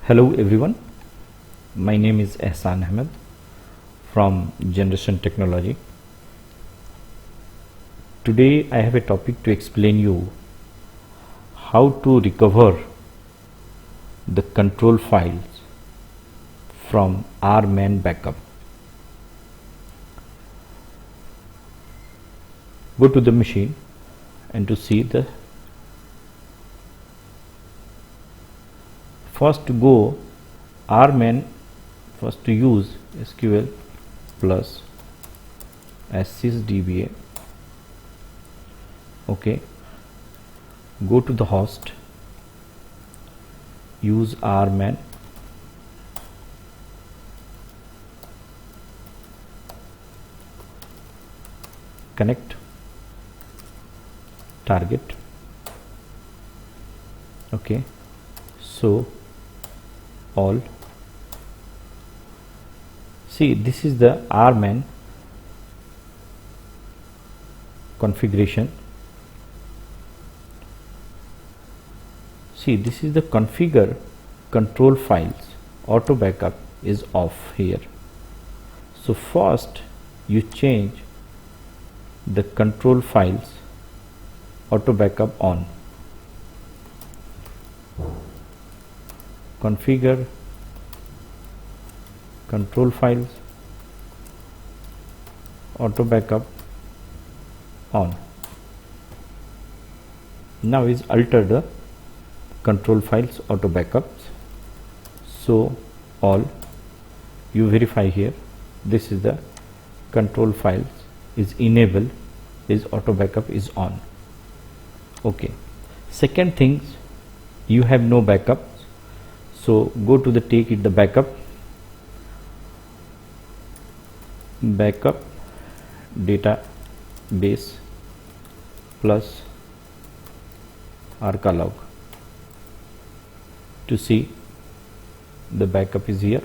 Hello everyone, my name is Ehsan Ahmed from Generation Technology. Today I have a topic to explain you how to recover the control files from RMAN backup. Go to the machine and to see the first to go RMAN, first to use SQL plus sysdba. Okay, go to the host, use RMAN, connect target. Okay, so all, see this is the RMAN configuration. See, this is the configure control files, auto backup is off here. So first you change the control files auto backup on. Configure control files auto backup on. Now is alter the control files auto backups. So all, you verify here, this is the control files is enabled, is auto backup is on. Okay, second things, you have no backup, so go to the take it the backup database plus arcalog to see the backup is here.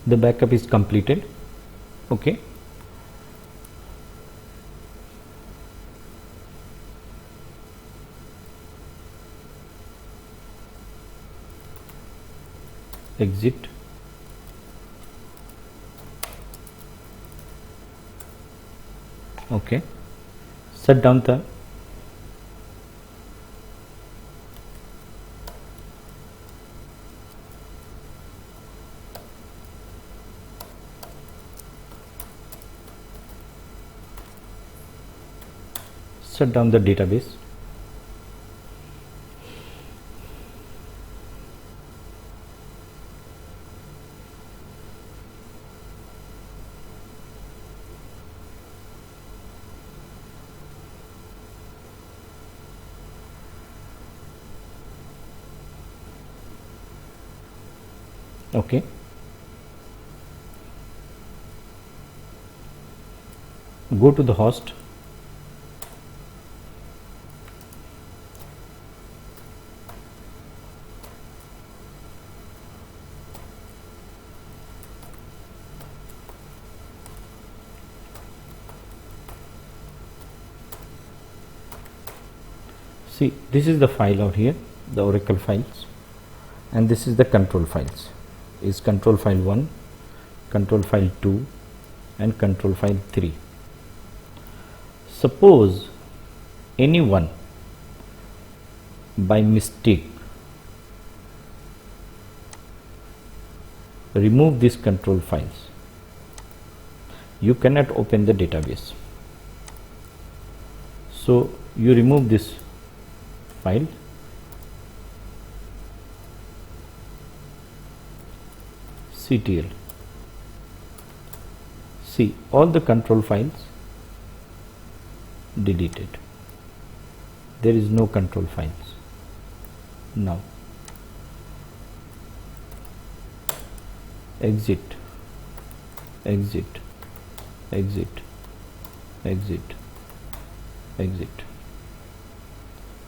The backup is completed. Okay, exit. Okay, shut down the database. Okay, go to the host, see this is the file out here, the Oracle files, and this is the control files, is control file 1, control file 2 and control file 3. Suppose anyone by mistake remove these control files. You cannot open the database, so you remove this file, ctl. See, all the control files deleted. There is no control files now. Exit, exit, exit, exit, exit.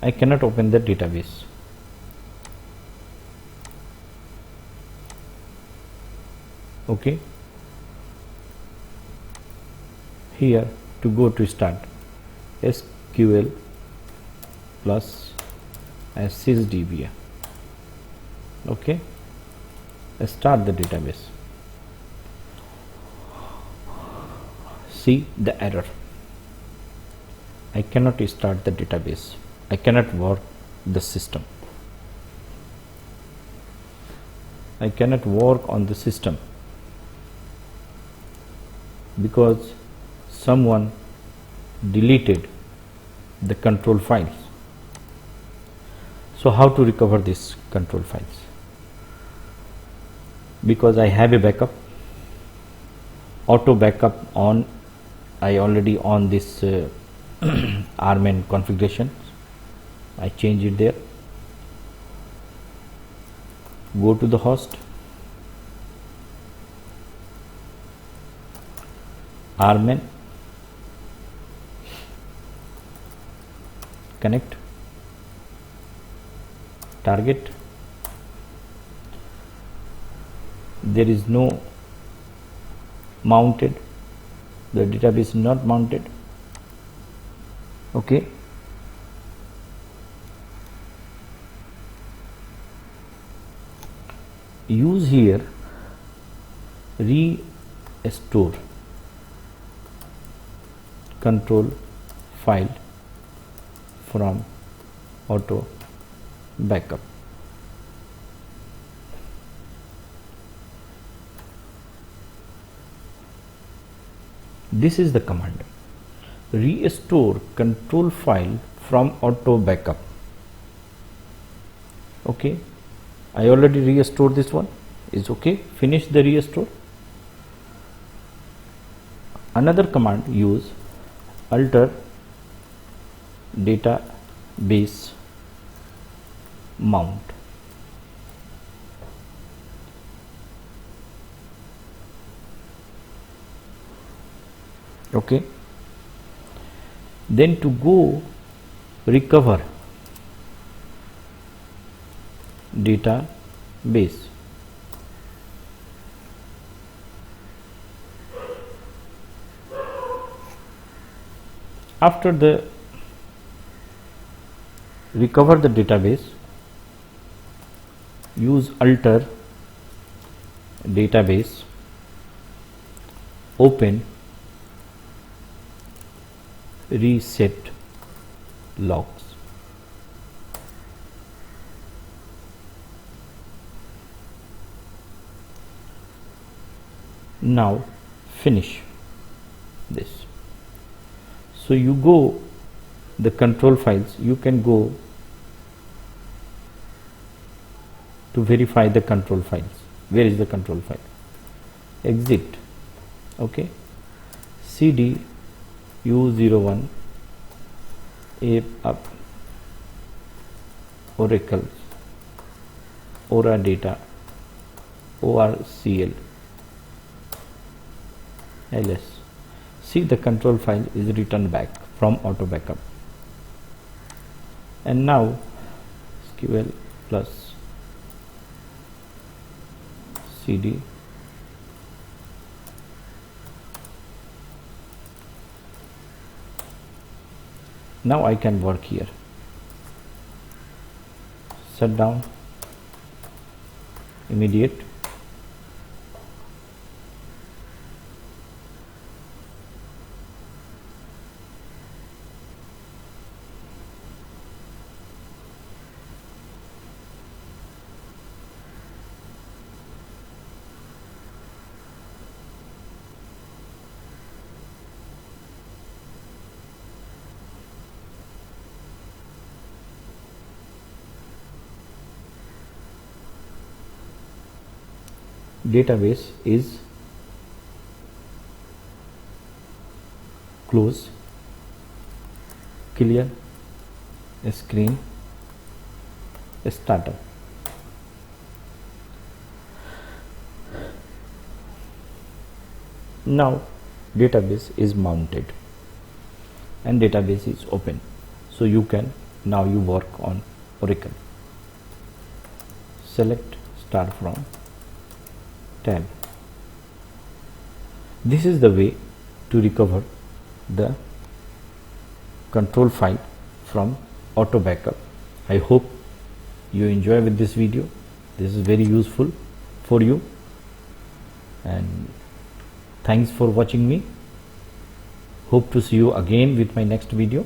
I cannot open the database. Okay. Here to go to start SQL plus as sysdb. Okay. Start the database. See the error. I cannot start the database. I cannot work the system. I cannot work on the system because someone deleted the control files. So how to recover these control files? Because I have a backup, auto backup on, I already on this rman configuration. I change it there. Go to the host, rman, connect, target. There is no mounted, the database is not mounted. Okay. Use here restore control file from auto backup. This is the command, restore control file from auto backup. Okay, I already restored this one, is okay. Finish the restore. Another command, use alter database mount. Okay. Then to go recover database, after the recover the database, use alter database, open reset logs. Now finish this. So you go the control files, you can go to verify the control files. Where is the control file? Exit. Okay. cd u01 app up oracle oradata orcl ls. See, the control file is returned back from auto backup. And now SQL plus cd now I can work here. Shut down, immediate. database is close, clear screen, startup. Now database is mounted and database is open, so you can now you work on Oracle. Select start from tab. This is the way to recover the control file from auto backup. I hope you enjoy with this video. This is very useful for you, and thanks for watching me. Hope to see you again with my next video.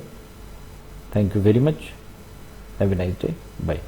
Thank you very much. Have a nice day. Bye.